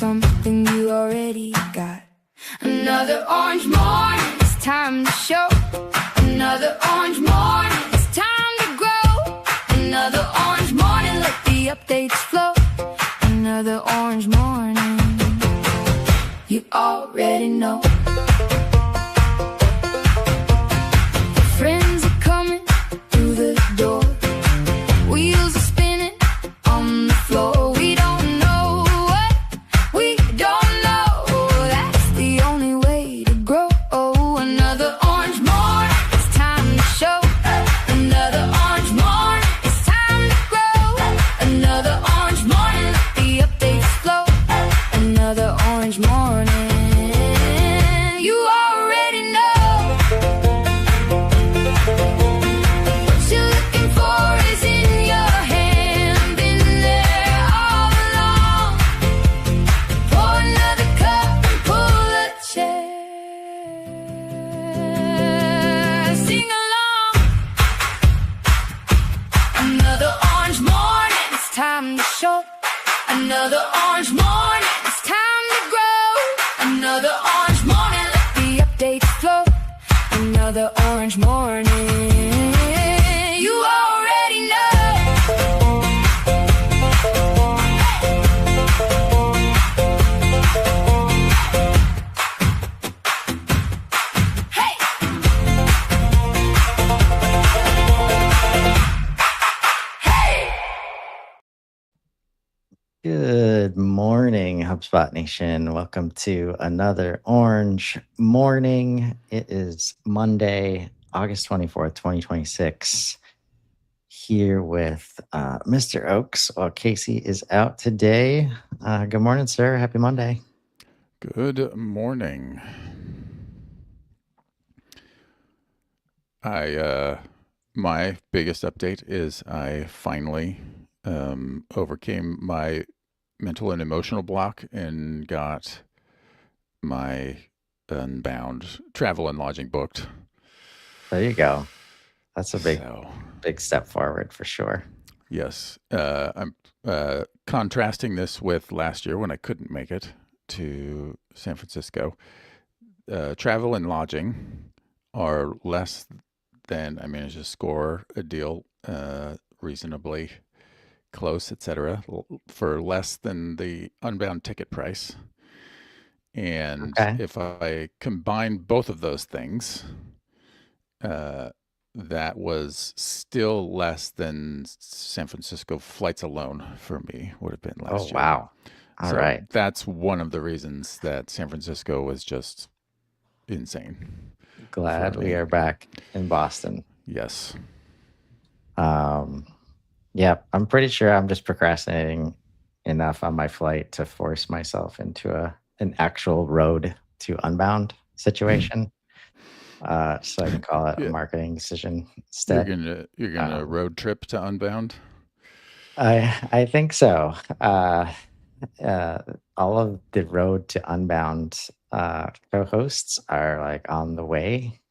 something you already got. Another orange morning, it's time to show. Another orange morning, it's time to grow. Another orange morning, let the updates flow. Another orange morning, you already know. Friends are coming through the door. Wheels are spinning on the floor. We don't know what we don't know. That's the only way to grow. Another orange morning, it's time to show. Another orange morning, it's time to grow. Another orange morning, let the updates flow. Another orange morning, you already know. What you're looking for is in your hand, been there all along. Pour another cup and pull a chair. Sing along. Another orange morning, it's time to show. Another orange morning, it's time to grow. Another orange morning, let the updates flow. Another orange morning, you already know. Hey! Hey! Good morning, HubSpot Nation. Welcome to another Orange Morning. It is Monday, August 24th, 2026. Here with Mr. Oaks while Casey is out today. Good morning, sir. Happy Monday. Good morning. My biggest update is I finally overcame my mental and emotional block and got my Unbound travel and lodging booked. There you go. That's a So, big step forward for sure. yes, I'm contrasting this with last year when I couldn't make it to San Francisco. Travel and lodging are less than I managed to score a deal reasonably close, etc., for less than the Unbound ticket price. And Okay. if I combine both of those things, that was still less than San Francisco flights alone for me would have been Oh, last year. wow. All So right. that's one of the reasons that San Francisco was just insane for Glad we me. are back in Boston. Yes. Yeah, I'm pretty sure I'm just procrastinating enough on my flight to force myself into an actual road to Unbound situation. So I can call it a Yeah. marketing decision You're instead. gonna road trip to Unbound? I think so. All of the road to Unbound co-hosts are like on the way,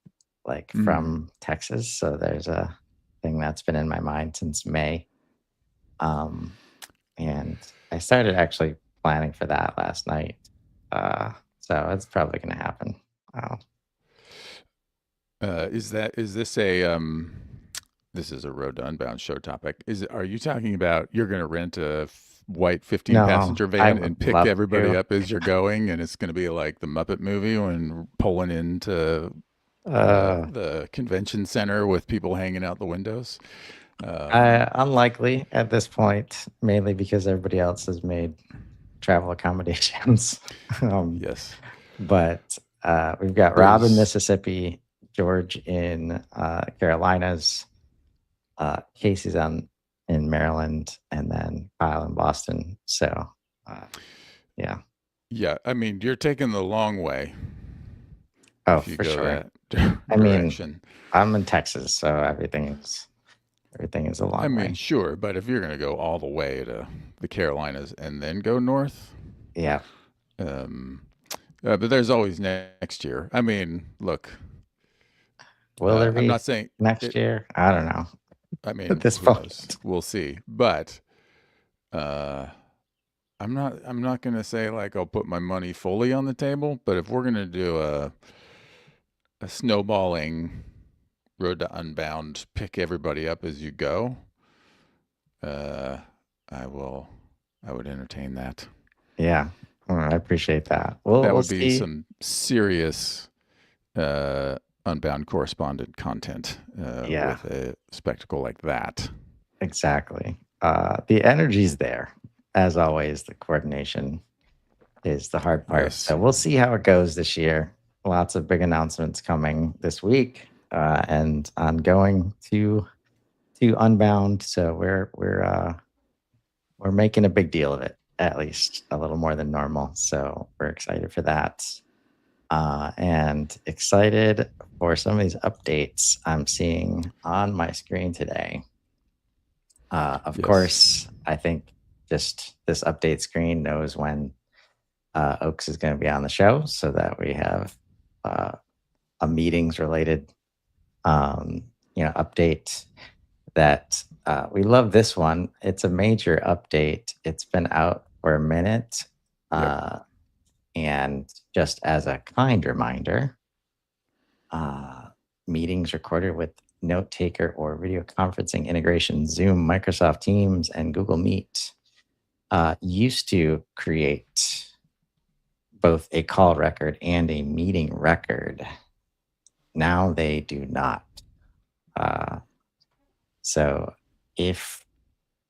like from Texas. So there's a thing that's been in my mind since May. And I started actually planning for that last night. So it's probably going to happen. Is this a this is a Road to Unbound show topic? Are you talking about you're going to rent a white 15 No, passenger I van would and pick love everybody to. up as you're going, and it's going to be like the Muppet movie when pulling into the convention center with people hanging out the windows? Unlikely at this point, mainly because everybody else has made travel accommodations. Yes. But we've got Rob in There's Mississippi, George in Carolinas, Casey's in Maryland, and then Kyle in Boston. So, yeah. yeah. I mean, you're taking the long way Oh, if you for go sure. that I mean, direction. I'm in Texas, so everything is a long I mean, way. sure, but if you're going to go all the way to the Carolinas and then go north, Yeah. but there's always next year. I mean, look, Will there I'm be not saying next it, year? I don't know. I mean, At this who knows? point. We'll see. But I'm not going to say like I'll put my money fully on the table, but if we're going to do a snowballing road to unbound, pick everybody up as you go, uh, I will, I would entertain that. Yeah. I appreciate that. We'll That we'll would be see. some serious uh, unbound correspondent content Yeah, with a spectacle like that. exactly. The energy's there. As always, the coordination is the hard part. Yes. So we'll see how it goes this year. Lots of big announcements coming this week, and ongoing to Unbound. So we're making a big deal of it, at least a little more than normal. So we're excited for that, and excited for some of these updates I'm seeing on my screen today. Of Yes. course, I think just this update screen knows when Oaks is going to be on the show, so that we have uh, a meetings related, um, update. That we love this one. It's a major update. It's been out for a minute, Yep. and just as a kind reminder, uh, meetings recorded with note taker or video conferencing integration, Zoom, Microsoft Teams, and Google Meet used to create both a call record and a meeting record. Now they do not. Uh, so if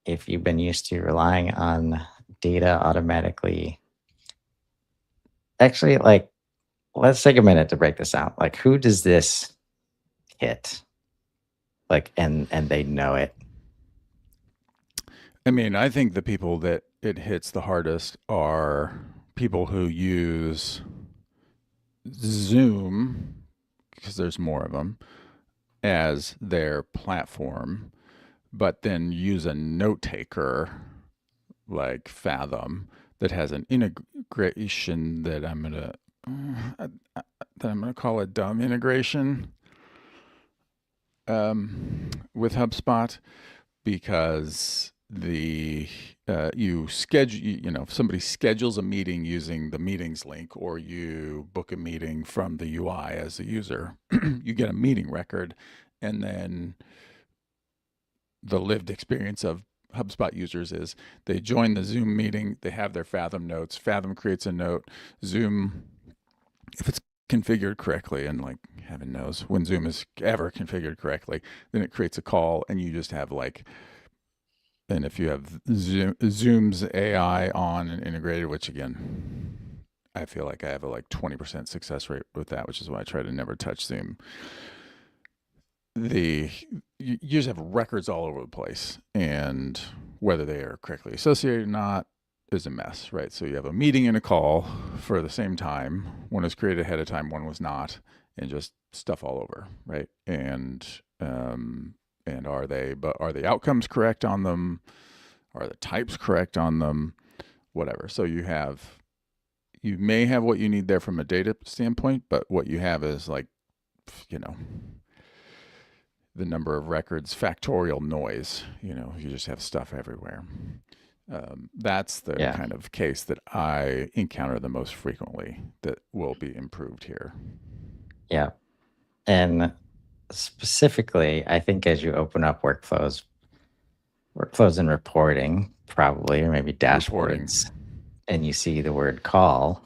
you've been used to relying on data automatically, actually, like, let's take a minute to break this out. Like, who does this hit? Like, and they know it. I mean, I think the people that it hits the hardest are people who use Zoom, because there's more of them, as their platform, but then use a note taker like Fathom that has an integration that I'm gonna call a dumb integration with HubSpot, because the you schedule, if somebody schedules a meeting using the meetings link, or you book a meeting from the UI as a user, you get a meeting record. And then the lived experience of HubSpot users is they join the Zoom meeting, they have their Fathom notes, Fathom creates a note, Zoom, if it's configured correctly, and like heaven knows when Zoom is ever configured correctly, then it creates a call, and you just have like, and if you have Zoom's AI on and integrated, which again, I feel like I have a like 20% success rate with that, which is why I try to never touch Zoom. You just have records all over the place, and whether they are correctly associated or not is a mess, right? So you have a meeting and a call for the same time. One was created ahead of time, one was not, and just stuff all over, right? And are the outcomes correct on them? Are the types correct on them? Whatever. So you may have what you need there from a data standpoint, but what you have is like, the number of records, factorial noise. You just have stuff everywhere. That's the Yeah. kind of case that I encounter the most frequently that will be improved here. Yeah. And specifically, I think as you open up workflows and reporting, probably, or maybe Reporting. dashboards, and you see the word call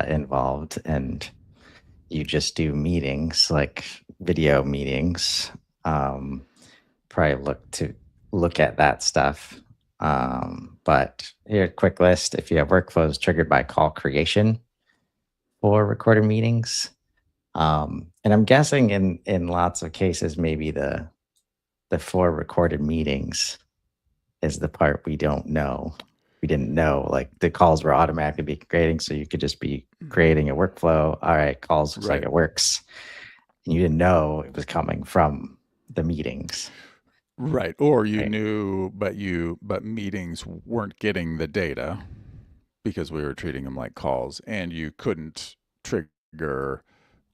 involved, and you just do meetings, like video meetings, probably look at that stuff. But here, quick list: if you have workflows triggered by call creation for recorded meetings, and I'm guessing in lots of cases, maybe the for recorded meetings is the part we don't know. We didn't know, like, the calls were automatically be creating, so you could just be creating a workflow. All right, calls looks like Right. it works, and you didn't know it was coming from the meetings. Right. Or you Right. knew, but meetings weren't getting the data because we were treating them like calls, and you couldn't trigger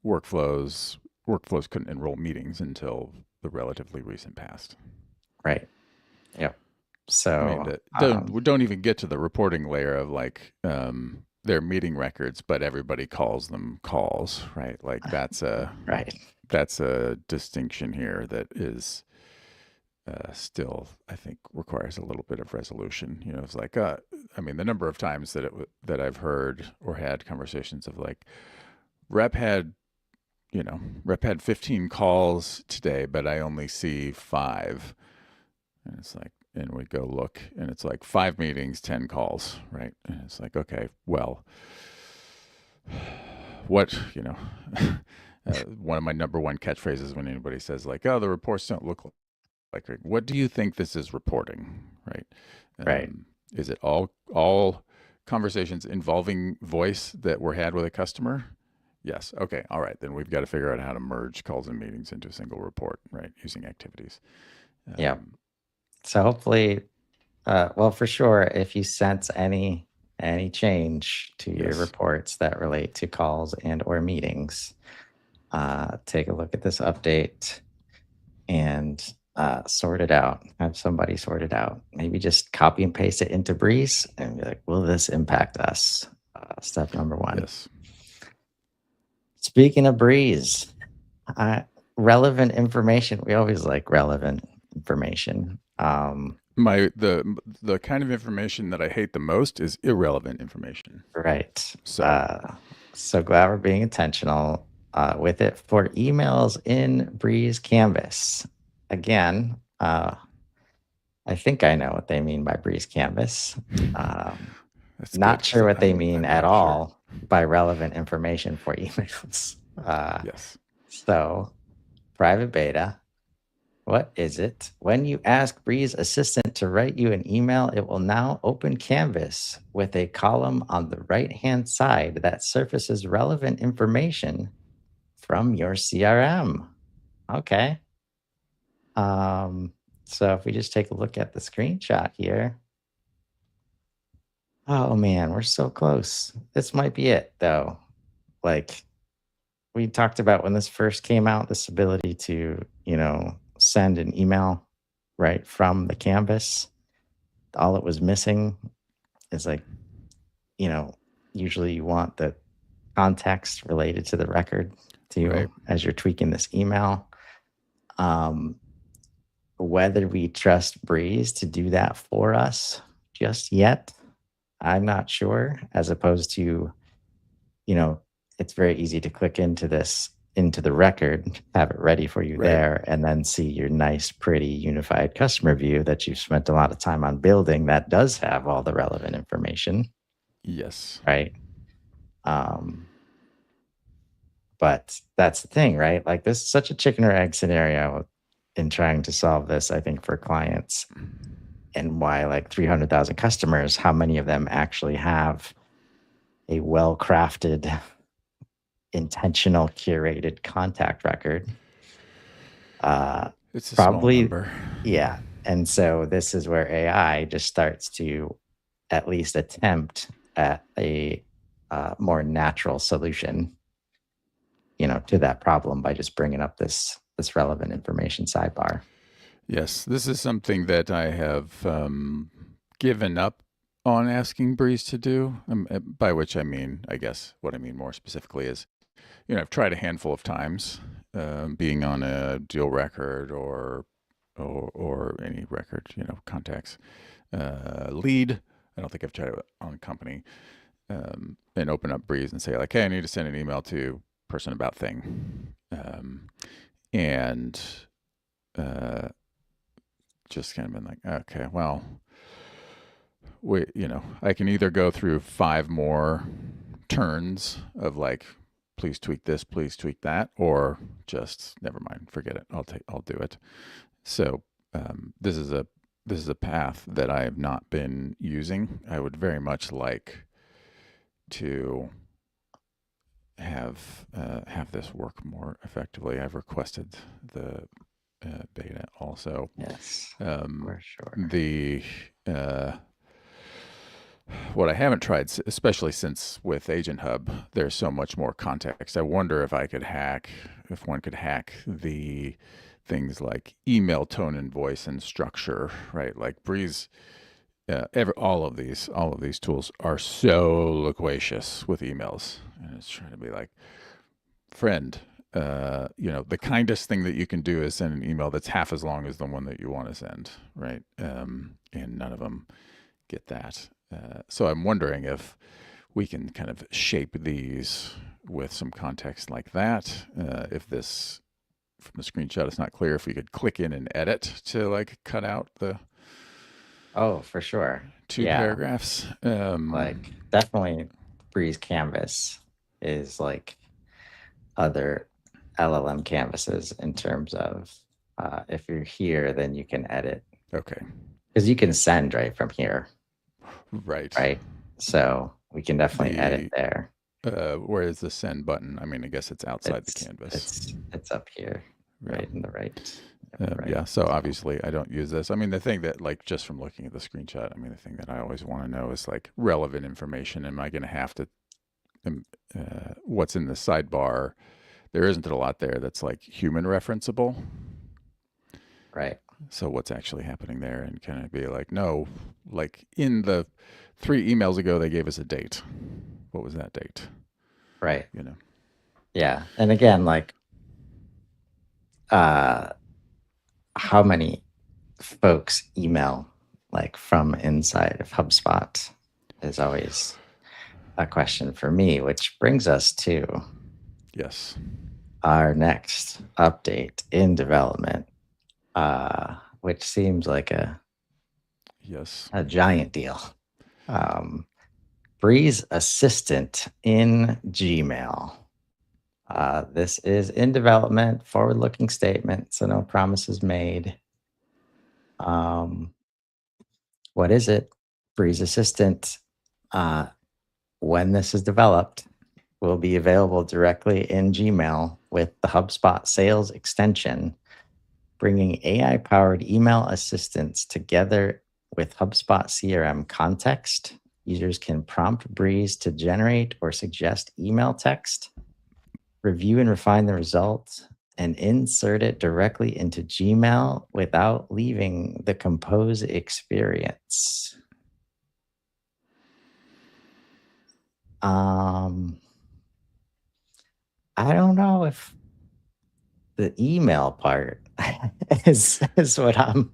workflows. Workflows couldn't enroll meetings until the relatively recent past. Right. Yep. I mean, So, we don't even get to the reporting layer of like their meeting records, but everybody calls them calls, right? Like right. that's a distinction here that is still, I think, requires a little bit of resolution. You know, it's like, I mean, the number of times that I've heard or had conversations of like, rep had, rep had 15 calls today, but I only see 5. And it's like, and we go look, and it's like 5 meetings, 10 calls, right? And it's like, okay, well, what, one of my number one catchphrases when anybody says like, oh, the reports don't look like, what do you think this is reporting, right? Right. Is it all conversations involving voice that were had with a customer? Yes. Okay. All right. Then we've got to figure out how to merge calls and meetings into a single report, right? Using activities. Yeah. So hopefully, well, for sure, if you sense any change to your Yes. reports that relate to calls and or meetings, take a look at this update and sort it out. Have somebody sort it out. Maybe just copy and paste it into Breeze and be like, will this impact us? Step number 1. Yes. Speaking of Breeze, relevant information. We always like relevant information. The kind of information that I hate the most is irrelevant information. Right. So, So glad we're being intentional with it for emails in Breeze Canvas. Again, I think I know what they mean by Breeze Canvas. that's Not good, sure 'cause what they I'm mean not at sure. all by relevant information for emails. Yes. So, private beta. What is it? When you ask Breeze Assistant to write you an email, it will now open Canvas with a column on the right-hand side that surfaces relevant information from your CRM. Okay. So if we just take a look at the screenshot here. Oh man, we're so close. This might be it though. Like we talked about when this first came out, this ability to, send an email right from the canvas. All it was missing is like, usually you want the context related to the record to Right. as you're tweaking this email. Whether we trust Breeze to do that for us just yet, I'm not sure. As opposed to, it's very easy to click into the record, have it ready for you Right. there, and then see your nice, pretty unified customer view that you've spent a lot of time on building that does have all the relevant information. Yes. Right. But that's the thing, right? Like this is such a chicken or egg scenario in trying to solve this, I think, for clients, and why like 300,000 customers, how many of them actually have a well-crafted, intentional, curated contact record? It's a Probably, small number. yeah. And so this is where AI just starts to at least attempt at a more natural solution, to that problem by just bringing up this relevant information sidebar. Yes, this is something that I have given up on asking Breeze to do. By which I mean, I guess what I mean more specifically is, I've tried a handful of times, being on a deal record or any record, contacts, lead. I don't think I've tried it on a company, and open up Breeze and say like, hey, I need to send an email to person about thing, and just kind of been like, okay, well, I can either go through 5 more turns of like, please tweak this, please tweak that, or just never mind, forget it. I'll do it. So this is a path that I have not been using. I would very much like to have this work more effectively. I've requested the beta also. Yes, For sure. What I haven't tried, especially since with Agent Hub, there's so much more context. I wonder if one could hack the things like email tone and voice and structure, right? Like Breeze, all of these tools are so loquacious with emails, and it's trying to be like, friend, the kindest thing that you can do is send an email that's half as long as the one that you want to send, right? And none of them get that. So I'm wondering if we can kind of shape these with some context like that. If this from the screenshot it's not clear, if we could click in and edit to like cut out the Oh, for sure. two Yeah. paragraphs. Like definitely Breeze Canvas is like other LLM canvases in terms of if you're here, then you can edit. Okay. Because you can send right from here. Right. So we can definitely edit there. Where is the send button? I mean, I guess it's outside the canvas. It's up here, right in the right. Yeah, so obviously I don't use this. I mean, the thing that, like, just from looking at the screenshot, I mean, the thing that I always want to know is like relevant information. Am I going to have to, what's in the sidebar? There isn't a lot there that's like human referenceable. Right. So what's actually happening there? And can it be like, no, like in the 3 emails ago, they gave us a date. What was that date? Right. Yeah. And again, like, how many folks email like from inside of HubSpot is always a question for me, which brings us to yes, our next update in development, which seems like a giant deal. Breeze Assistant in Gmail. This is in development, forward-looking statement, so no promises made. What is it? Breeze Assistant, when this is developed, will be available directly in Gmail with the HubSpot sales extension, bringing AI-powered email assistants together with HubSpot CRM context. Users can prompt Breeze to generate or suggest email text, review and refine the results, and insert it directly into Gmail without leaving the Compose experience. I don't know if the email part is what I'm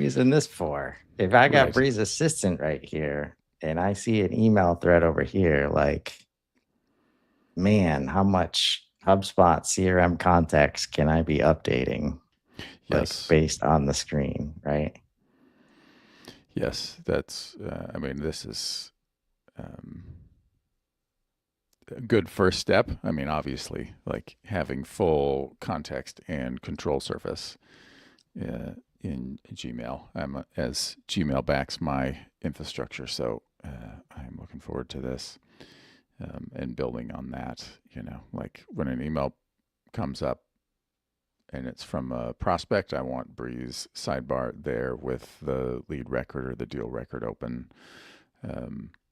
using this for. If I got Breeze Assistant right here and I see an email thread over here, like, man, how much HubSpot CRM context can I be updating? Yes. Like, based on the screen, right? Yes, that's, I mean, this is a good first step. I mean, obviously, like having full context and control surface in Gmail, as Gmail backs my infrastructure. So I'm looking forward to this and building on that. Like when an email comes up and it's from a prospect, I want Breeze sidebar there with the lead record or the deal record open,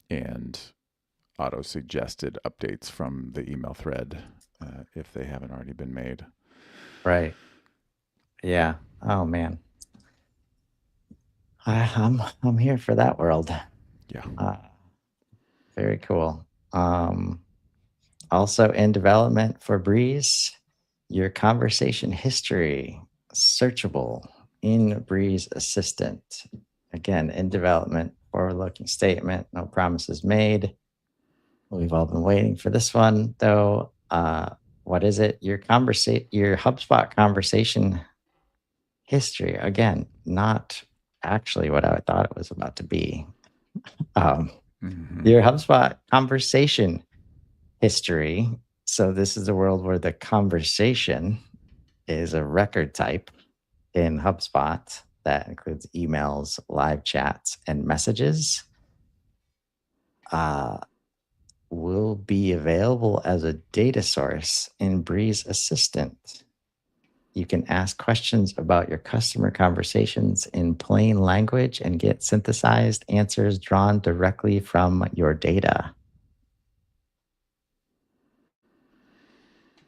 and auto-suggested updates from the email thread if they haven't already been made. Right. Yeah. Oh man. I'm here for that world. Yeah. Very cool. Also in development for Breeze, your conversation history, searchable in Breeze Assistant. Again, in development, forward-looking statement, no promises made. We've all been waiting for this one, though. What is it? Your HubSpot conversation history. Again, not actually what I thought it was about to be. Your HubSpot conversation history. So this is a world where the conversation is a record type in HubSpot that includes emails, live chats, and messages. Will be available as a data source in Breeze Assistant. You can ask questions about your customer conversations in plain language and get synthesized answers drawn directly from your data.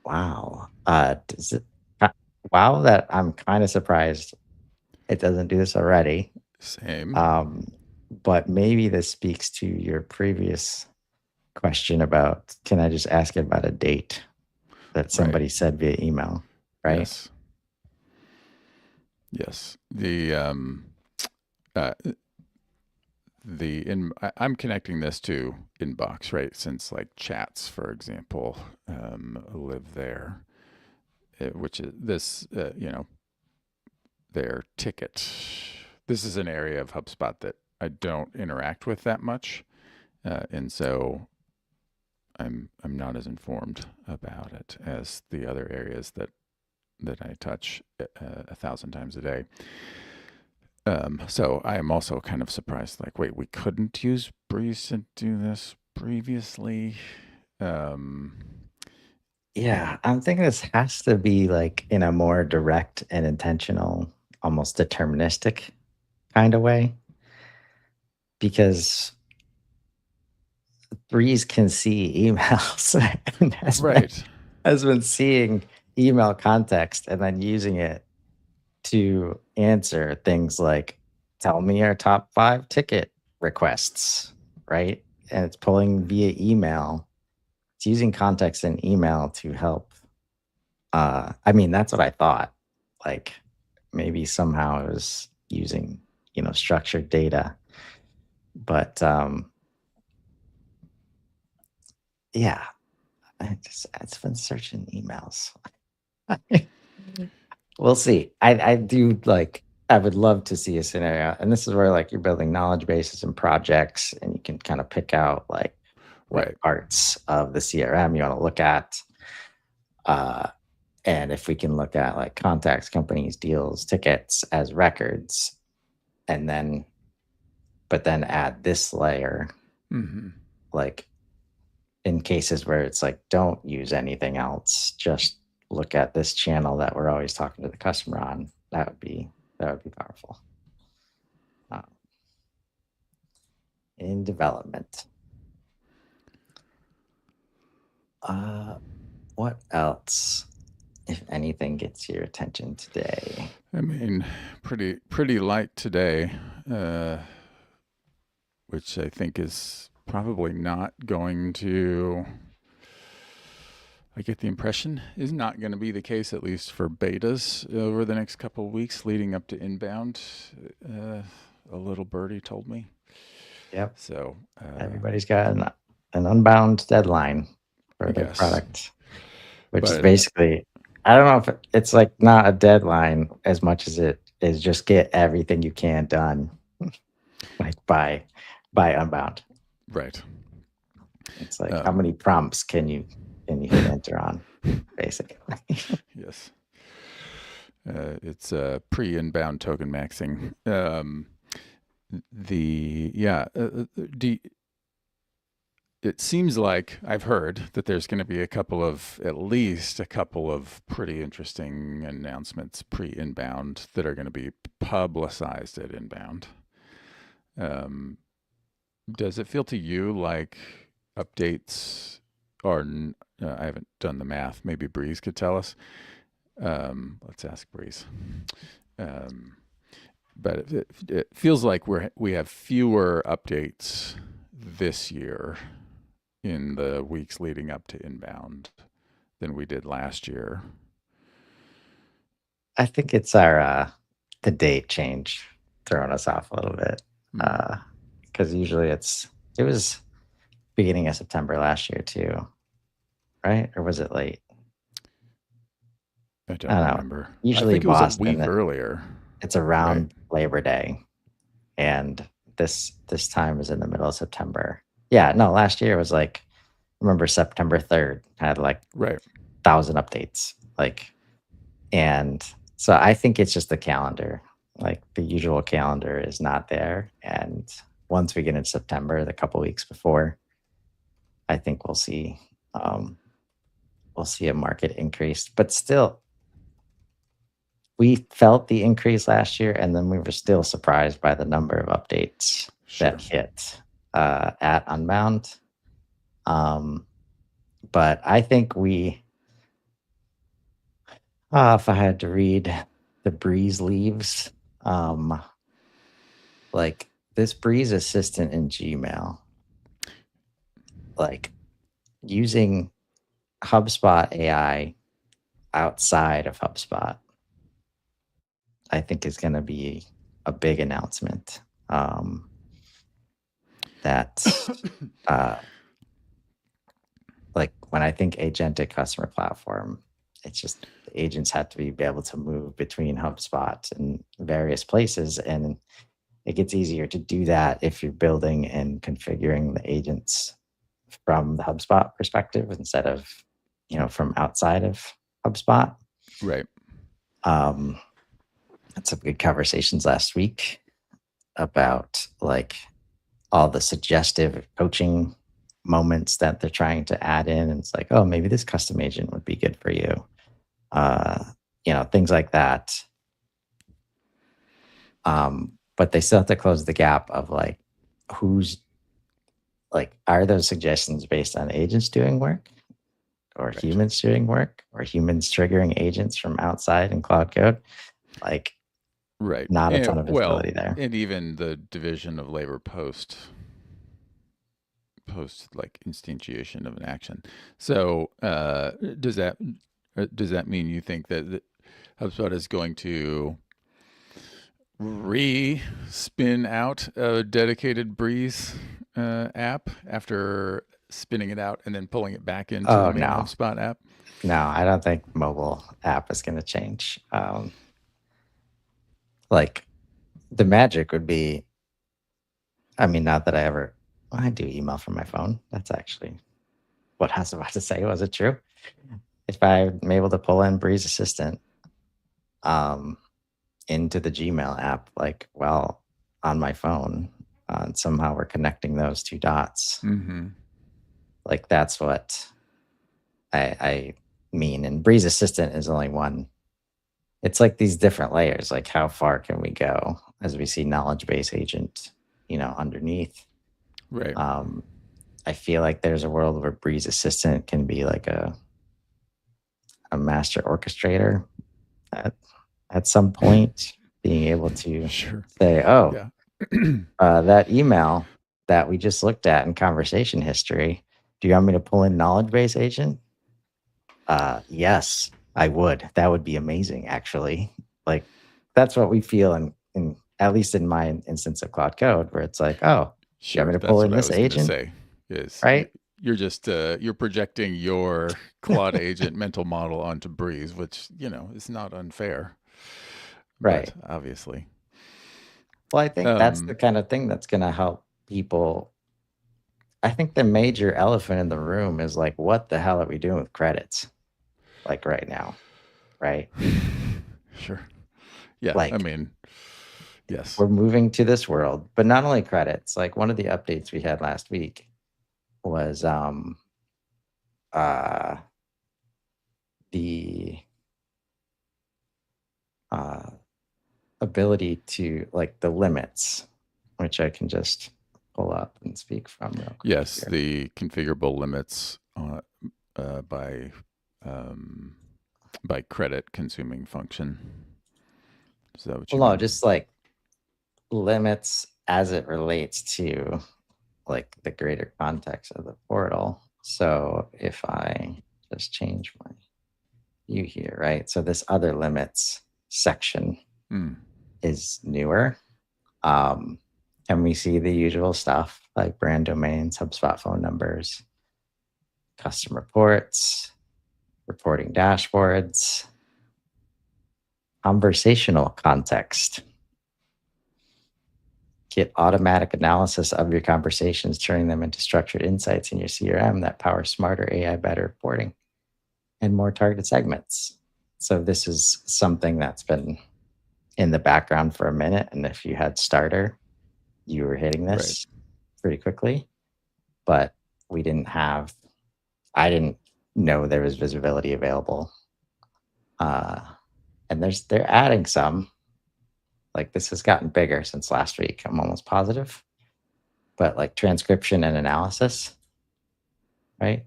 Wow. wow, that I'm kind of surprised it doesn't do this already. Same. But maybe this speaks to your previous question about, can I just ask it about a date that Right. somebody said via email, right? Yes. Yes. Uh, I'm connecting this to inbox, right? Since like chats, for example, live there, which is this, their ticket. This is an area of HubSpot that I don't interact with that much, and so I'm not as informed about it as the other areas that I touch 1,000 times a day. So I am also kind of surprised. Like, wait, we couldn't use Breeze to do this previously. Yeah, I'm thinking this has to be like in a more direct and intentional, almost deterministic kind of way, because Breeze can see emails and Right. has been seeing email context and then using it to answer things like, tell me your top 5 ticket requests, right? And it's pulling via email. It's using context in email to help. I mean, that's what I thought. Like maybe somehow it was using, structured data. But yeah, it's been searching emails. We'll see. I do like, I would love to see a scenario. And this is where like you're building knowledge bases and projects, and you can kind of pick out like what Right. parts of the CRM you want to look at. And if we can look at like contacts, companies, deals, tickets as records, and then, but then add this layer, Mm-hmm. like in cases where it's like, don't use anything else, just look at this channel that we're always talking to the customer on. That would be powerful. In development. What else, if anything, gets your attention today? I mean, pretty light today, which I think is probably not going to. I get the impression is not going to be the case, at least for betas over the next couple of weeks leading up to inbound. A little birdie told me. Yep. So Everybody's got an unbound deadline for their yes. product, which is But basically, I don't know if it's like not a deadline as much as it is just get everything you can done, like by unbound. right. It's like how many prompts can you hit enter on, basically. Yes. It's pre-inbound token maxing. It seems like I've heard that there's going to be at least a couple of pretty interesting announcements pre-inbound that are going to be publicized at inbound. Does it feel to you like updates are? I haven't done the math. Maybe Breeze could tell us. Let's ask Breeze. But it feels like we have fewer updates this year in the weeks leading up to inbound than we did last year. I think it's our the date change throwing us off a little bit, because usually it was beginning of September last year too, right? Or was it late? I don't know. remember. Usually I think it was Boston, a week earlier. It's around Labor Day, and this time is in the middle of September. Yeah, no, last year was like, I remember September 3rd had like 1,000 updates, like, and so I think it's just the calendar. Like the usual calendar is not there, and once we get into September, the couple weeks before, I think we'll see a market increase. But still, we felt the increase last year, and then we were still surprised by the number of updates that hit at Unbound. But I think If I had to read the Breeze leaves, like this Breeze assistant in Gmail, like using HubSpot AI outside of HubSpot, I think is going to be a big announcement. That like when I think agentic customer platform, it's just the agents have to be able to move between HubSpot and various places, and it gets easier to do that if you're building and configuring the agents from the HubSpot perspective instead of from outside of HubSpot. Right. Had some good conversations last week about like all the suggestive coaching moments that they're trying to add in. And it's like, oh, maybe this custom agent would be good for you. Things like that. But they still have to close the gap of like, are those suggestions based on agents doing work or Right. humans doing work or humans triggering agents from outside in Cloud Code? Like, Right. not a ton of visibility there. And even the division of labor post like instantiation of an action. So does that mean you think that HubSpot is going to spin out a dedicated Breeze app after spinning it out and then pulling it back into the main HubSpot app? No, I don't think mobile app is going to change. Like the magic would be, not that I do email from my phone. That's actually what I was about to say. Was it true? If I'm able to pull in Breeze Assistant into the Gmail app, on my phone, and somehow we're connecting those two dots. Mm-hmm. Like that's what I mean. And Breeze Assistant is only one. It's like these different layers. Like how far can we go as we see knowledge base agent, underneath? Right. I feel like there's a world where Breeze Assistant can be like a master orchestrator at some point, being able to say, oh, that email that we just looked at in conversation history, do you want me to pull in knowledge base agent? Yes, I would. That would be amazing, actually. Like that's what we feel in at least in my instance of Cloud Code, where it's like, oh, you want me to pull in this agent? Right? You're just you're projecting your Claude agent mental model onto Breeze, which is not unfair, right? But obviously. Well, I think that's the kind of thing that's going to help people. I think the major elephant in the room is like, what the hell are we doing with credits? Like right now, right? Sure. Yeah. Yes. We're moving to this world, but not only credits. Like one of the updates we had last week was the ability to like the limits, which I can just pull up and speak from real quick. Yes, the configurable limits by credit consuming function. Is that what you mean? Just like limits as it relates to like the greater context of the portal. So if I just change my view here, right? So this other limits section is newer. And we see the usual stuff like brand domains, HubSpot phone numbers, custom reports, reporting dashboards, conversational context. Get automatic analysis of your conversations, turning them into structured insights in your CRM that power smarter AI, better reporting, and more targeted segments. So this is something that's been in the background for a minute. And if you had Starter, you were hitting this pretty quickly. But I didn't know there was visibility available. And they're adding some. Like this has gotten bigger since last week. I'm almost positive. But like transcription and analysis, right?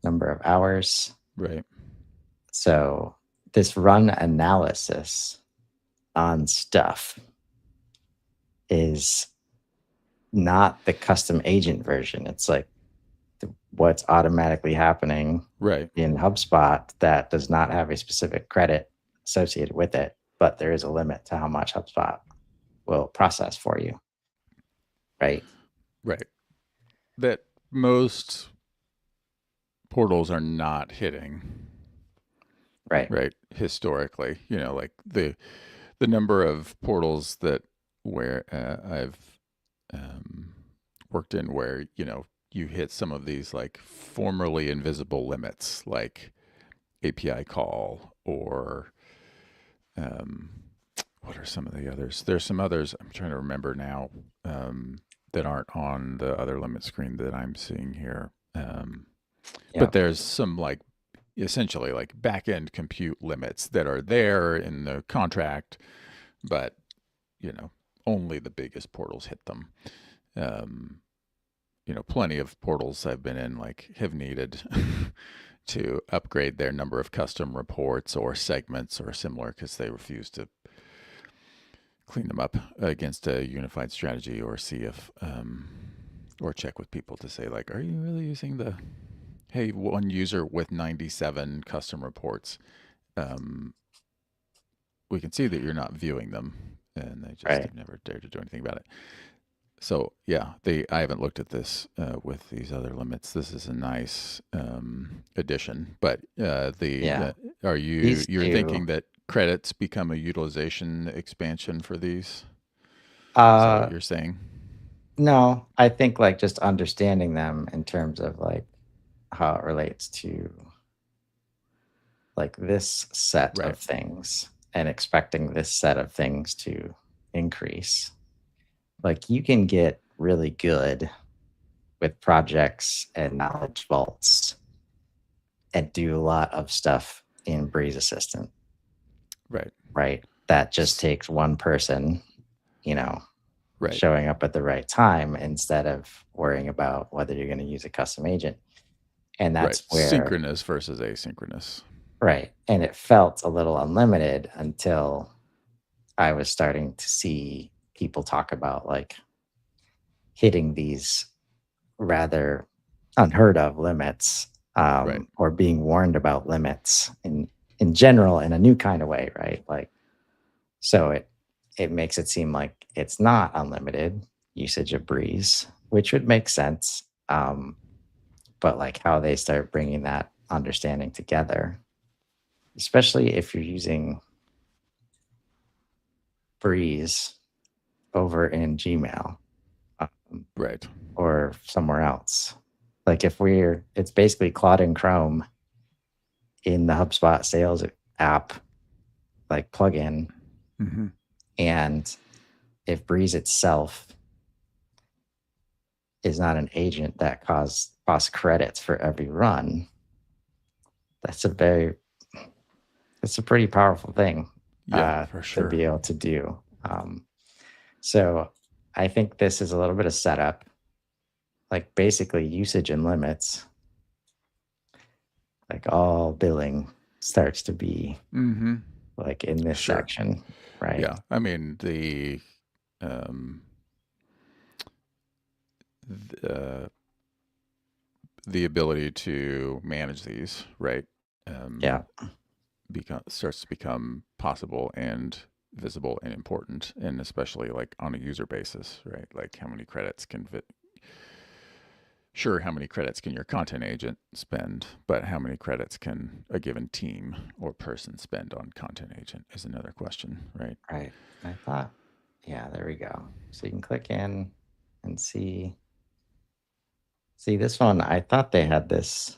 Number of hours. Right. So this run analysis on stuff is not the custom agent version. It's like what's automatically happening Right. in HubSpot that does not have a specific credit associated with it, but there is a limit to how much HubSpot will process for you. Right. Right. That most portals are not hitting. Right. Right. Historically, like the number of portals that where I've worked in where, you hit some of these like formerly invisible limits, like API call or what are some of the others? There's some others I'm trying to remember now that aren't on the other limit screen that I'm seeing here. But there's some like essentially like back-end compute limits that are there in the contract, but only the biggest portals hit them. Plenty of portals I've been in like have needed to upgrade their number of custom reports or segments or similar because they refuse to clean them up against a unified strategy or see if or check with people to say like, are you really using the hey, one user with 97 custom reports, we can see that you're not viewing them, and they just have never dared to do anything about it. So yeah, I haven't looked at this with these other limits. This is a nice addition, but you're thinking that credits become a utilization expansion for these? Is that what you're saying? No, I think like just understanding them in terms of like how it relates to like this set of things and expecting this set of things to increase. Like you can get really good with projects and knowledge vaults and do a lot of stuff in Breeze Assistant. Right. That just takes one person, showing up at the right time instead of worrying about whether you're going to use a custom agent. And that's where synchronous versus asynchronous. Right. And it felt a little unlimited until I was starting to see people talk about like hitting these rather unheard of limits or being warned about limits in general in a new kind of way. Right. Like, so it makes it seem like it's not unlimited usage of Breeze, which would make sense. But like how they start bringing that understanding together, especially if you're using Breeze over in Gmail, or somewhere else. Like if it's basically Claude and Chrome in the HubSpot sales app, like plugin. Mm-hmm. And if Breeze itself is not an agent that costs credits for every run, that's a pretty powerful thing for sure. to be able to do. So I think this is a little bit of setup, like basically usage and limits, like all billing starts to be like in this section, right? Yeah. I mean, the ability to manage these, right? Starts to become possible and visible and important, and especially like on a user basis, right? Like how many credits can how many credits can your content agent spend, but how many credits can a given team or person spend on content agent is another question, right? Right. I thought, there we go. So you can click in and see this one. I thought they had this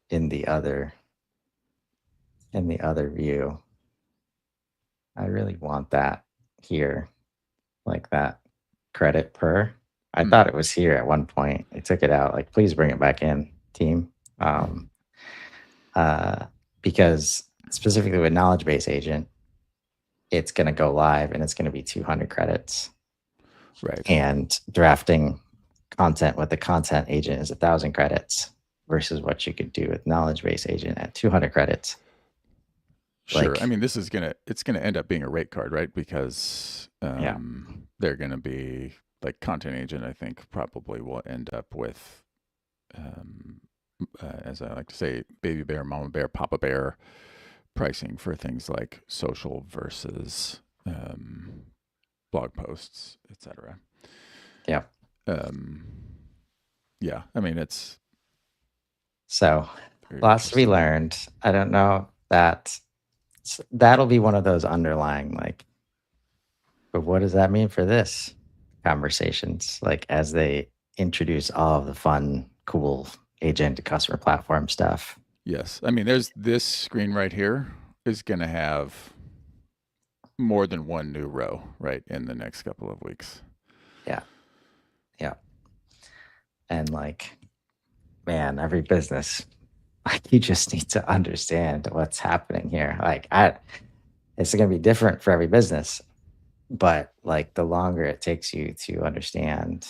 in the other view. I really want that here, like that credit per. I thought it was here at one point. They took it out. Like, please bring it back in, team. Because specifically with knowledge base agent, it's going to go live and it's going to be 200 credits. Right. And drafting content with the content agent is 1,000 credits versus what you could do with knowledge base agent at 200 credits. Sure. I Like, mean, it's gonna end up being a rate card, right? Because yeah, they're gonna be like Content Agent. I think probably will end up with, um, as I like to say, baby bear, mama bear, papa bear pricing for things like social versus blog posts, etc. yeah. Um, yeah, I mean, it's So very lots to be interesting. learned. I don't know that that'll be one of those underlying, like, but what does that mean for this conversations? Like, as they introduce all of the fun, cool agent to customer platform stuff. Yes, I mean, there's this screen right here is going to have more than one new row, right, in the next couple of weeks. Yeah. Yeah. And like, man, every business, like, you just need to understand what's happening here. Like, it's going to be different for every business, but like, the longer it takes you to understand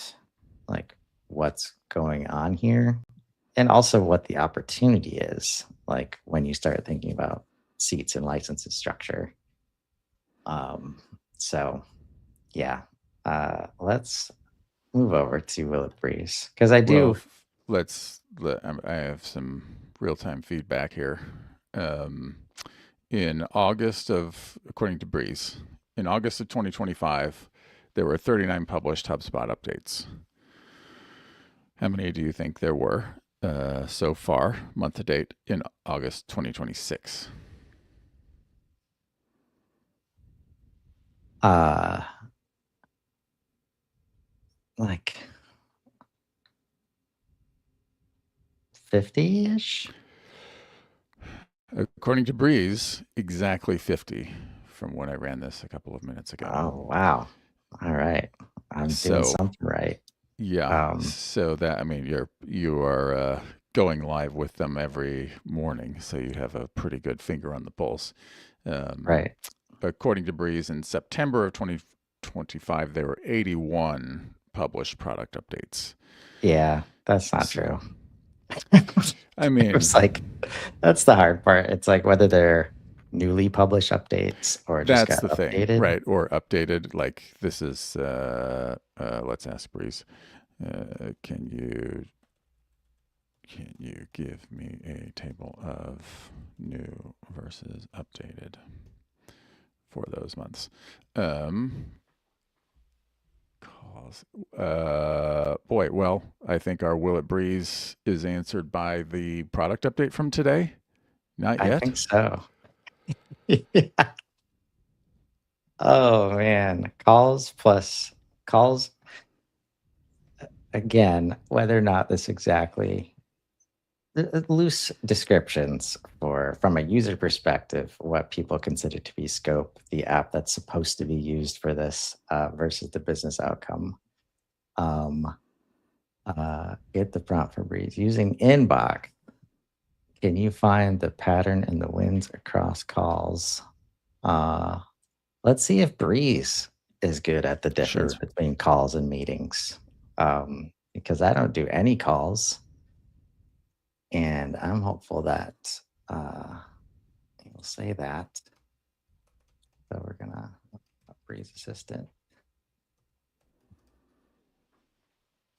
like what's going on here and also what the opportunity is, like when you start thinking about seats and licenses structure. Um, so yeah, let's move over to Will It Breeze because I Well, do. I have some real time feedback here. Um, in August of, according to Breeze, in August of 2025, there were 39 published HubSpot updates. How many do you think there were so far, month to date, in August 2026? uh like 50-ish. According to Breeze, exactly 50 from when I ran this a couple of minutes ago. Oh wow. All right. I'm doing So, something right. yeah, Um, so that, I mean, you are going live with them every morning, so you have a pretty good finger on the pulse. Um, right. According to Breeze, in September of 2025, there were 81 published product updates. Yeah, that's not So, true. I It was like, mean, that's the hard part. It's like whether they're newly published updates or just that's got the thing, updated. right? Or updated. Like this is, let's ask Breeze. Can you give me a table of new versus updated for those months? Calls. Boy, well, I think our Will It Breeze is answered by the product update from today. Not I yet. think so. Yeah. Oh man, calls plus calls again, whether or not this exactly loose descriptions for from a user perspective, what people consider to be scope, the app that's supposed to be used for this versus the business outcome. Um, get the prompt for Breeze using inbox. Can you find the pattern in the wins across calls? Uh, let's see if Breeze is good at the difference Sure. between calls and meetings. Because I don't do any calls, and I'm hopeful that uh, you'll say that. So we're gonna Breeze Assistant,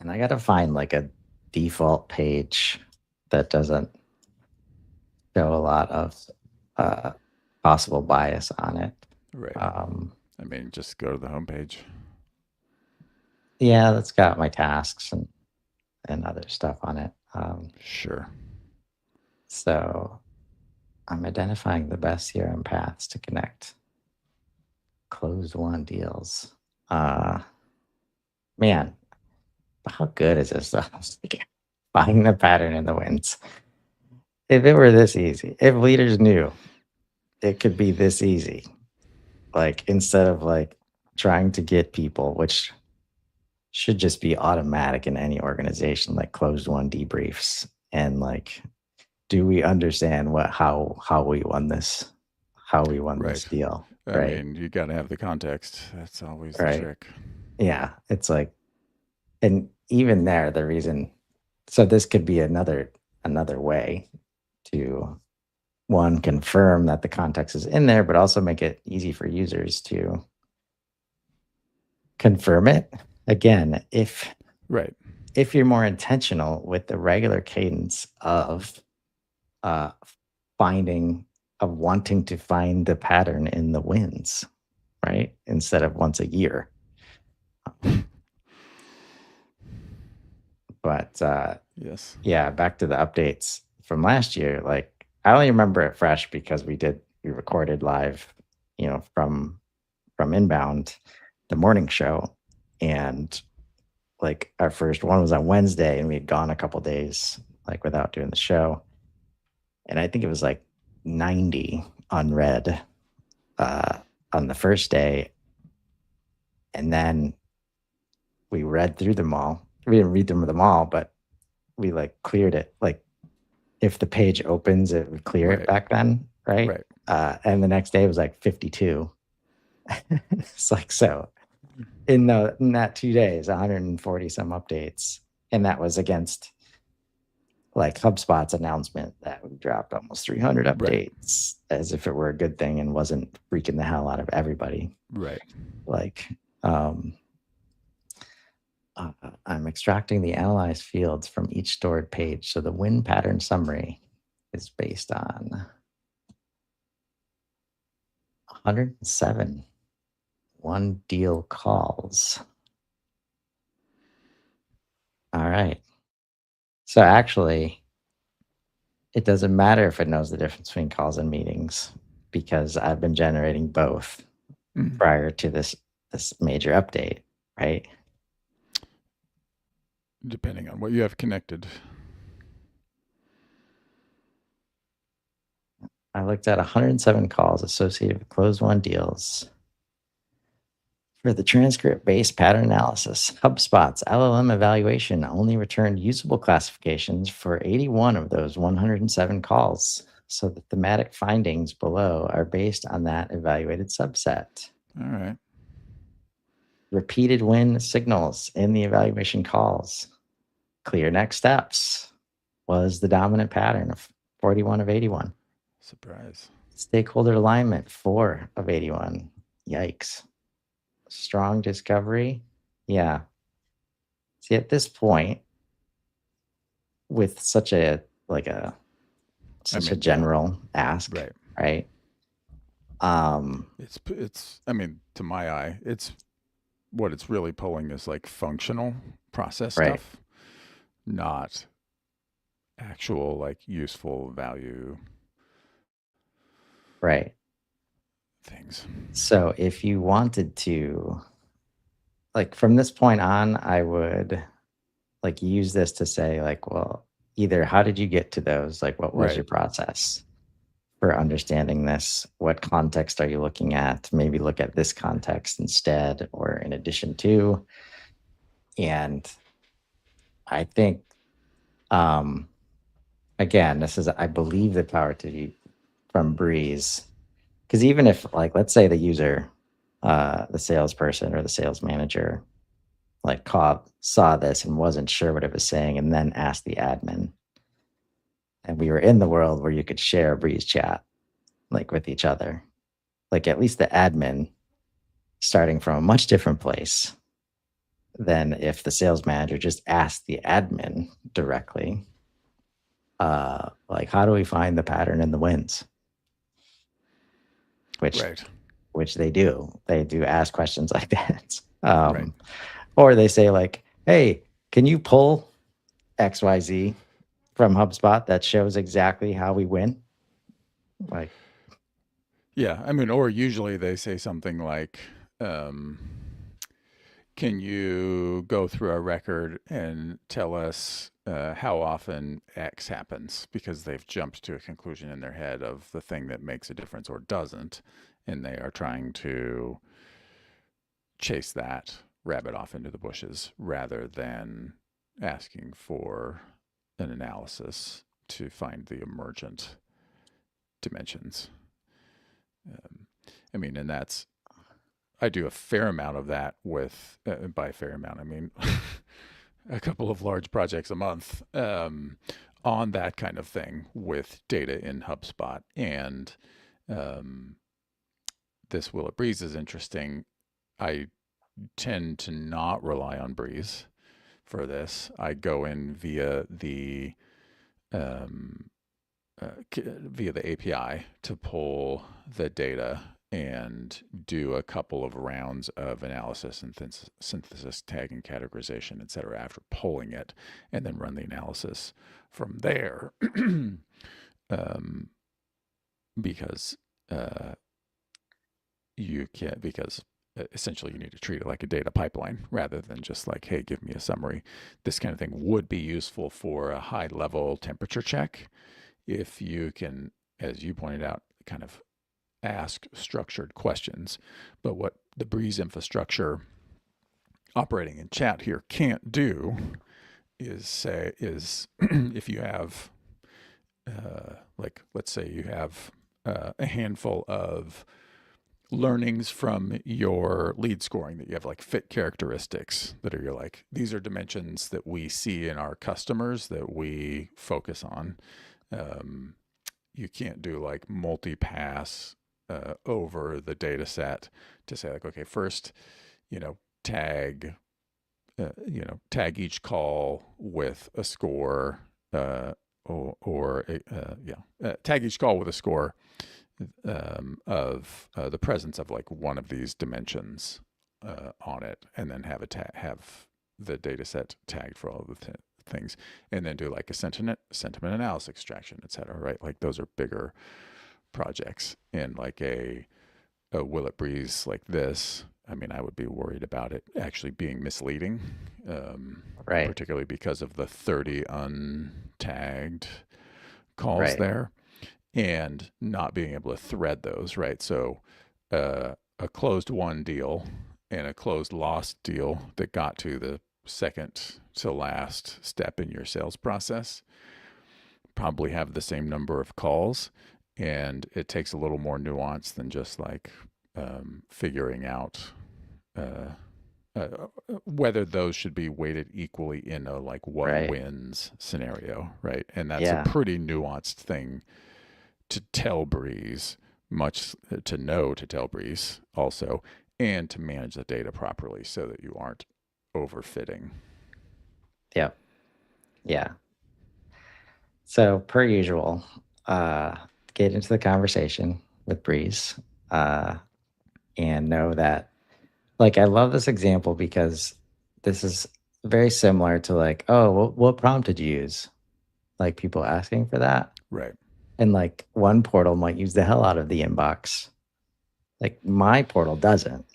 and I gotta find like a default page that doesn't show a lot of uh, possible bias on it. Right. Um, I mean, just go to the homepage. yeah, that's got my tasks and other stuff on it. Sure. So I'm identifying the best CRM paths to connect closed won deals. Man, how good is this stuff? Finding the pattern in the wins. If it were this easy, if leaders knew it could be this easy, like instead of like trying to get people, which should just be automatic in any organization, like closed won debriefs and like, do we understand how we won this, how we won this Right. deal, I right? mean, you got to have the context. That's always the Right. trick. Yeah, it's like, and even there, the reason. So this could be another way to one, confirm that the context is in there, but also make it easy for users to confirm it. Again, if Right. you're more intentional with the regular cadence of wanting to find the pattern in the wins, right? Instead of once a year. But Yes. yeah, back to the updates from last year. Like, I only remember it fresh because we recorded live, from Inbound, the morning show, and like our first one was on Wednesday, and we had gone a couple days like without doing the show, and I think it was like 90 unread on the first day, and then we read through them all. We didn't read them all, but we like cleared it. Like, if the page opens, it would clear it Right. back then, right? Right. And the next day was like 52. It's like, so in that 2 days, 140 some updates, and that was against like HubSpot's announcement that we dropped almost 300 Right. updates, as if it were a good thing and wasn't freaking the hell out of everybody. Right. Like, I'm extracting the analyzed fields from each stored page, so the win pattern summary is based on 107 one deal calls. All right. So actually, it doesn't matter if it knows the difference between calls and meetings, because I've been generating both prior to this major update, right? Depending on what you have connected. I looked at 107 calls associated with closed won deals. For the transcript-based pattern analysis, HubSpot's LLM evaluation only returned usable classifications for 81 of those 107 calls, so the thematic findings below are based on that evaluated subset. All right. Repeated win signals in the evaluation calls. Clear next steps was the dominant pattern of 41 of 81. Surprise. Stakeholder alignment, 4 of 81. Yikes. Strong discovery. Yeah. See, at this point, with such a general ask, right? It's I mean, to my eye, it's what it's really pulling is like functional process stuff, not actual like useful value things. So if you wanted to, like, from this point on, I would like use this to say, like, well, either how did you get to those? Like, what was your process for understanding this? What context are you looking at? Maybe look at this context instead or in addition to. And I think, again, this is, I believe, the power to from Breeze. Because even if, like, let's say the user, the salesperson or the sales manager, like, saw this and wasn't sure what it was saying, and then asked the admin, and we were in the world where you could share a Breeze chat, like, with each other, like, at least the admin starting from a much different place than if the sales manager just asked the admin directly, like, how do we find the pattern in the wins? Which they do. They do ask questions like that. Or they say, like, hey, can you pull XYZ from HubSpot that shows exactly how we win? Like, yeah, I mean, or usually they say something like, can you go through our record and tell us how often X happens? Because they've jumped to a conclusion in their head of the thing that makes a difference or doesn't, and they are trying to chase that rabbit off into the bushes rather than asking for an analysis to find the emergent dimensions. I mean, and that's, I do a fair amount of that with, by a fair amount, I mean, a couple of large projects a month, on on that kind of thing with data in HubSpot. And this Will It Breeze is interesting. I tend to not rely on Breeze for this. I go in via the API to pull the data and do a couple of rounds of analysis and synthesis, tagging, categorization, et cetera, after pulling it, and then run the analysis from there. Because essentially you need to treat it like a data pipeline rather than just like, hey, give me a summary. This kind of thing would be useful for a high level temperature check if you can, as you pointed out, kind of ask structured questions. But what the Breeze infrastructure operating in chat here can't do is if you have like, let's say you have a handful of learnings from your lead scoring that you have like fit characteristics that are like, these are dimensions that we see in our customers that we focus on. You can't do like multi-pass over the data set to say like, okay, first, tag each call with a score, tag each call with a score of the presence of like one of these dimensions on it, and then have the data set tagged for all of the things, and then do like a sentiment analysis extraction, et cetera, right? Like those are bigger projects. And like a Will It Breeze like this, I mean, I would be worried about it actually being misleading, Right. particularly because of the 30 untagged calls Right. there, and not being able to thread those, right? So a closed won deal and a closed lost deal that got to the second to last step in your sales process probably have the same number of calls, and it takes a little more nuance than just like figuring out whether those should be weighted equally in a like what Right. wins scenario, right? And that's Yeah. a pretty nuanced thing to tell Breeze, much to know to tell Breeze also, and to manage the data properly so that you aren't overfitting. Yep. Yeah. So per usual, get into the conversation with Breeze, and know that, like, I love this example because this is very similar to like, oh, what prompt did you use? Like people asking for that. Right. And like one portal might use the hell out of the inbox. Like my portal doesn't.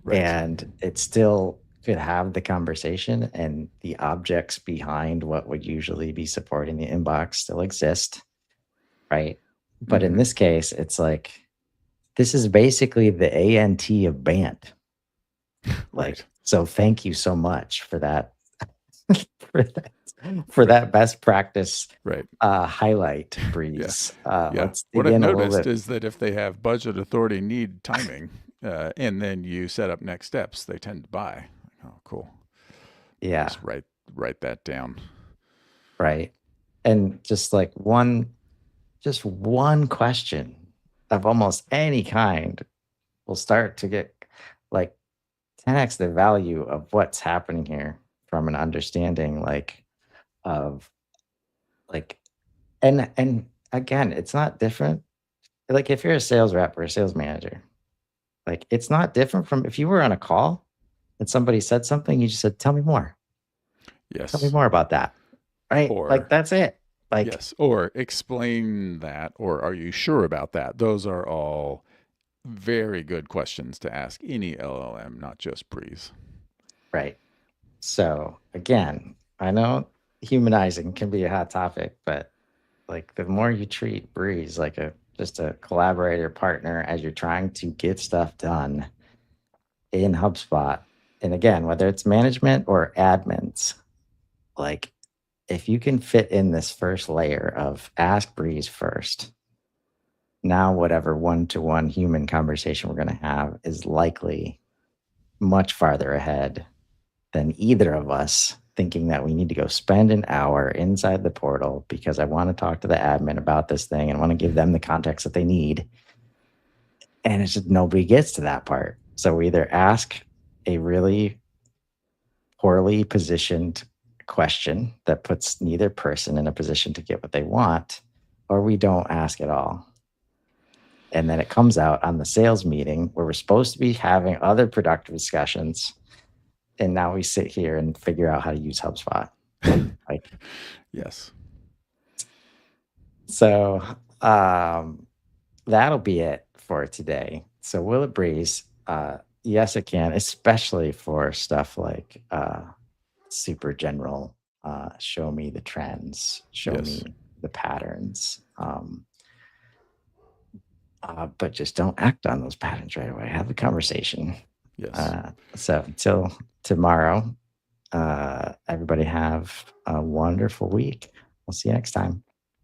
Right. And it still could have the conversation, and the objects behind what would usually be supporting the inbox still exist. Right. But in this case, it's like, this is basically the ANT of BANT. Like, Right. so thank you so much for that, for that best practice Right. highlight, Breeze. Let's dig What I've in a little noticed bit. is that if they have budget, authority, need, timing, and then you set up next steps, they tend to buy. Oh, cool. Yeah. Just write that down. Right. And just like one question of almost any kind will start to get like 10x the value of what's happening here from an understanding like of like, and again, it's not different. Like if you're a sales rep or a sales manager, like it's not different from if you were on a call and somebody said something, you just said, tell me more. Yes. Tell me more about that. Right. Or, like that's it. Like, yes. Or explain that, or are you sure about that? Those are all very good questions to ask any LLM, not just Breeze. right. So again, I know humanizing can be a hot topic, but like the more you treat Breeze like just a collaborator partner as you're trying to get stuff done in HubSpot, and again, whether it's management or admins, like if you can fit in this first layer of ask Breeze first, now whatever one-to-one human conversation we're going to have is likely much farther ahead than either of us thinking that we need to go spend an hour inside the portal because I want to talk to the admin about this thing and want to give them the context that they need. And it's just nobody gets to that part. So we either ask a really poorly positioned question that puts neither person in a position to get what they want, or we don't ask at all. And then it comes out on the sales meeting where we're supposed to be having other productive discussions. And now we sit here and figure out how to use HubSpot. Like, Yes. so that'll be it for today. So will it breeze? Yes, it can, especially for stuff like super general. Show me the trends, show Yes. me the patterns. But just don't act on those patterns right away. Have a conversation. Yes. So until tomorrow, everybody have a wonderful week. We'll see you next time.